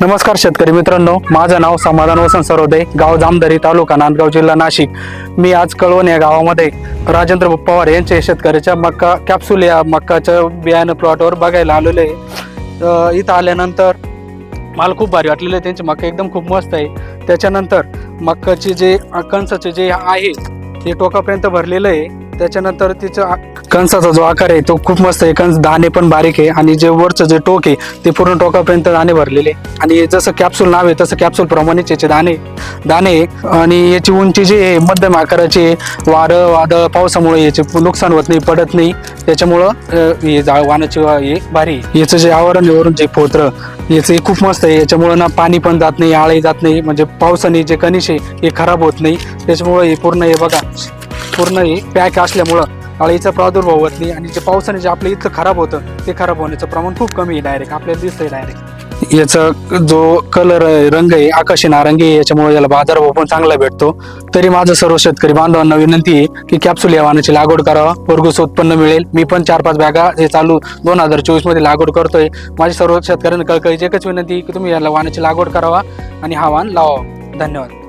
नमस्कार शेतकरी मित्रांनो, माझं नाव समाधान वसंत सरोदे, गाव जामदरी, तालुका नांदगाव, जिल्हा नाशिक। मी आज कळवण या गावामध्ये राजेंद्र पवार यांचे शेतकऱ्याच्या मक्का कॅप्सूल या मक्काच्या बियाणं प्लॉटवर बघायला आलेलो आहे। इथं आल्यानंतर मला खूप भारी वाटलेलं आहे, त्यांची मक्का एकदम खूप मस्त आहे। त्याच्यानंतर मक्काचे जे कणसाचे जे आहे ते टोकापर्यंत भरलेलं आहे। त्याच्यानंतर तिचं कणसाचा जो आकार आहे तो खूप मस्त आहे, कणस दाणे पण बारीक आहे आणि जे वरचं जे टोक आहे ते पूर्ण टोकापर्यंत दाणे भरलेले। आणि जसं कॅप्सूल नाव आहे तसं कॅप्सूल प्रमाणेच याचे दाणे आणि याची उंची जी आहे मध्यम आकाराची, वादळ पावसामुळे याचे नुकसान होत नाही, पडत नाही, त्याच्यामुळं हे वाणाची हे भारी। याचं जे आवरण वरून जे पोत्र याचं खूप मस्त आहे, याच्यामुळं ना पाणी पण जात नाही, आळी जात नाही, म्हणजे पावसाने जे कणिश आहे हे खराब होत नाही। त्याच्यामुळं हे पूर्ण हे बघा पूर्ण हे पॅक असल्यामुळं अळीचा प्रादुर्भाव होत नाही आणि जे पावसाने जे आपल्या इथलं खराब होतं ते खराब होण्याचं प्रमाण खूप कमी आहे, डायरेक्ट आपल्याला दिसतंय डायरेक्ट। याचा जो कलर रंग आहे आकाशी नारंगी आहे, याच्यामुळे याला बाजारभाव पण चांगला भेटतो। तरी माझं सर्व शेतकरी बांधवांना विनंती आहे की कॅप्सूल या वाणाची लागवड करावा, भरघोस उत्पन्न मिळेल। मी पण 4-5 बॅगा हे चालू 2024 मध्ये लागवड करतोय। माझी सर्व शेतकऱ्यांना कळकळीची एकच विनंती की तुम्ही याला वाणाची लागवड करावा आणि हा वाण लावावा। धन्यवाद।